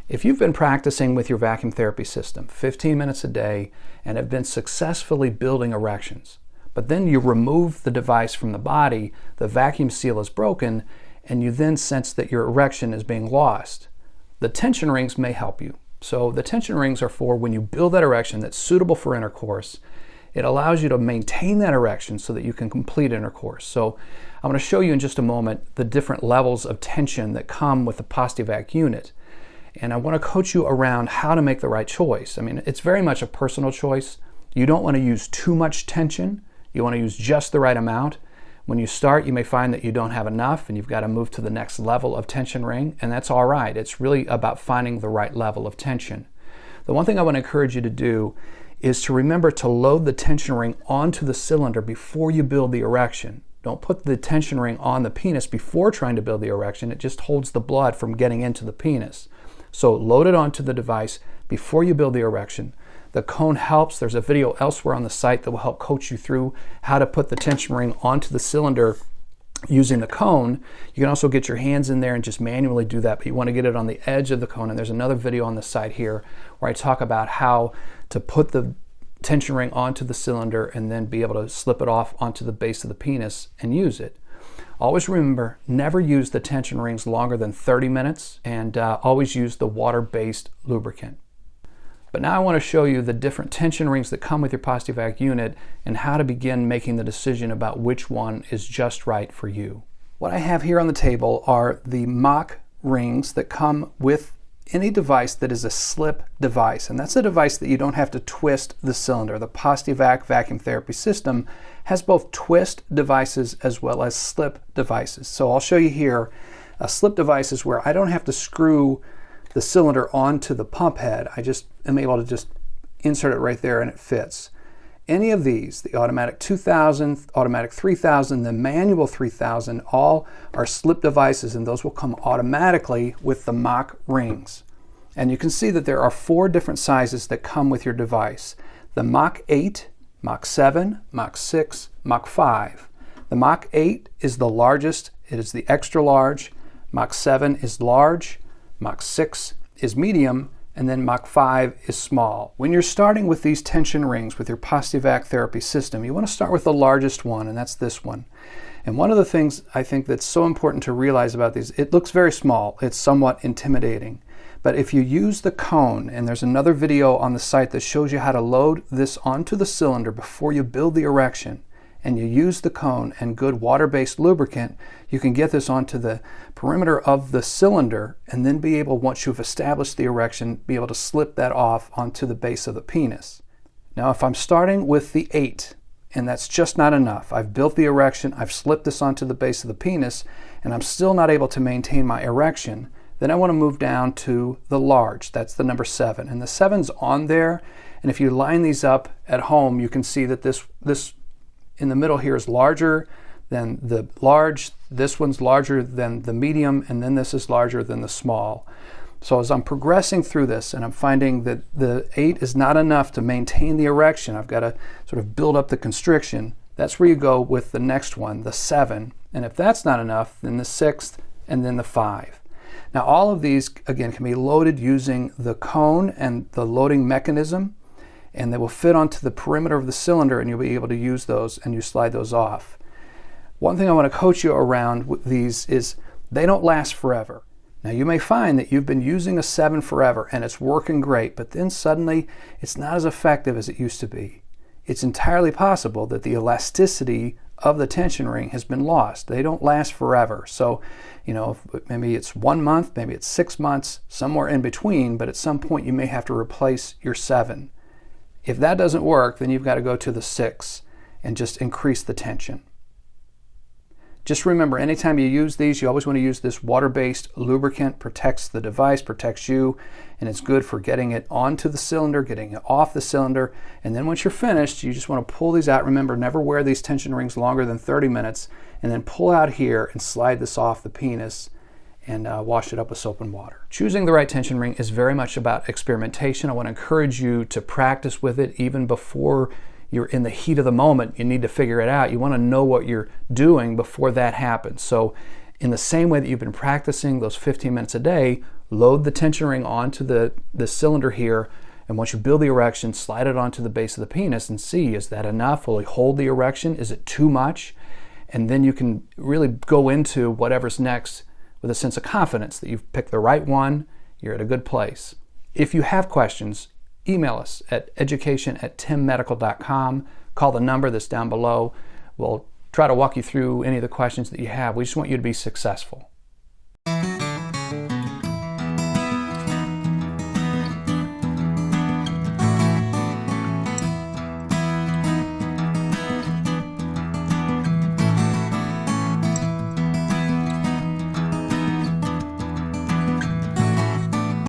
If you've been practicing with your vacuum therapy system 15 minutes a day and have been successfully building erections, but then you remove the device from the body, the vacuum seal is broken, and you then sense that your erection is being lost, the tension rings may help you. So the tension rings are for when you build that erection that's suitable for intercourse. It allows you to maintain that erection so that you can complete intercourse. So I'm going to show you in just a moment the different levels of tension that come with the Pos-T-Vac unit. And I want to coach you around how to make the right choice. I mean, it's very much a personal choice. You don't want to use too much tension. You want to use just the right amount. When you start, you may find that you don't have enough and you've got to move to the next level of tension ring, and that's all right. It's really about finding the right level of tension. The one thing I want to encourage you to do is to remember to load the tension ring onto the cylinder before you build the erection. Don't put the tension ring on the penis before trying to build the erection. It just holds the blood from getting into the penis. So load it onto the device before you build the erection. The cone helps. There's a video elsewhere on the site that will help coach you through how to put the tension ring onto the cylinder using the cone. You can also get your hands in there and just manually do that, but you want to get it on the edge of the cone. And there's another video on the site here where I talk about how to put the tension ring onto the cylinder and then be able to slip it off onto the base of the penis and use it. Always remember, never use the tension rings longer than 30 minutes, and always use the water-based lubricant. But now I want to show you the different tension rings that come with your Pos-T-Vac unit and how to begin making the decision about which one is just right for you. What I have here on the table are the mock rings that come with any device that is a slip device, and that's a device that you don't have to twist the cylinder. The Pos-T-Vac vacuum therapy system has both twist devices as well as slip devices. So I'll show you here a slip device is where I don't have to screw the cylinder onto the pump head. I just am able to just insert it right there and it fits. Any of these, the automatic 2000, automatic 3000, the manual 3000, all are slip devices, and those will come automatically with the mock rings. And you can see that there are 4 different sizes that come with your device. The Mach 8, Mach 7, Mach 6, Mach 5. The Mach 8 is the largest. It is the extra large. Mach 7 is large. Mach 6 is medium. And then Mach 5 is small. When you're starting with these tension rings with your Pos-T-Vac therapy system, you want to start with the largest one, and that's this one. And one of the things I think that's so important to realize about these, it looks very small. It's somewhat intimidating. But if you use the cone, and there's another video on the site that shows you how to load this onto the cylinder before you build the erection, and you use the cone and good water-based lubricant, you can get this onto the perimeter of the cylinder and then be able, once you've established the erection, be able to slip that off onto the base of the penis. Now, if I'm starting with the 8, and that's just not enough, I've built the erection, I've slipped this onto the base of the penis, and I'm still not able to maintain my erection, then I want to move down to the large. That's the number 7. And the 7's on there, and if you line these up at home, you can see that this in the middle here is larger than the large, this one's larger than the medium, and then this is larger than the small. So as I'm progressing through this and I'm finding that the 8 is not enough to maintain the erection, I've got to sort of build up the constriction, that's where you go with the next one, the 7. And if that's not enough, then the 6th and then the 5. Now all of these, again, can be loaded using the cone and the loading mechanism, and they will fit onto the perimeter of the cylinder, and you'll be able to use those, and you slide those off. One thing I want to coach you around with these is they don't last forever. Now you may find that you've been using a 7 forever and it's working great, but then suddenly it's not as effective as it used to be. It's entirely possible that the elasticity of the tension ring has been lost. They don't last forever. So, you know, maybe it's 1 month, maybe it's 6 months, somewhere in between, but at some point you may have to replace your 7. If that doesn't work, then you've got to go to the 6 and just increase the tension. Just remember, anytime you use these, you always want to use this water-based lubricant. Protects the device, protects you, and it's good for getting it onto the cylinder, getting it off the cylinder, and then once you're finished, you just want to pull these out. Remember, never wear these tension rings longer than 30 minutes, and then pull out here and slide this off the penis and wash it up with soap and water. Choosing the right tension ring is very much about experimentation. I want to encourage you to practice with it even before you're in the heat of the moment. You need to figure it out. You want to know what you're doing before that happens. So in the same way that you've been practicing those 15 minutes a day, load the tension ring onto the cylinder here, and once you build the erection, slide it onto the base of the penis and see, is that enough? Will it hold the erection? Is it too much? And then you can really go into whatever's next with a sense of confidence that you've picked the right one, you're at a good place. If you have questions, email us at education@timmedical.com. Call the number that's down below. We'll try to walk you through any of the questions that you have. We just want you to be successful.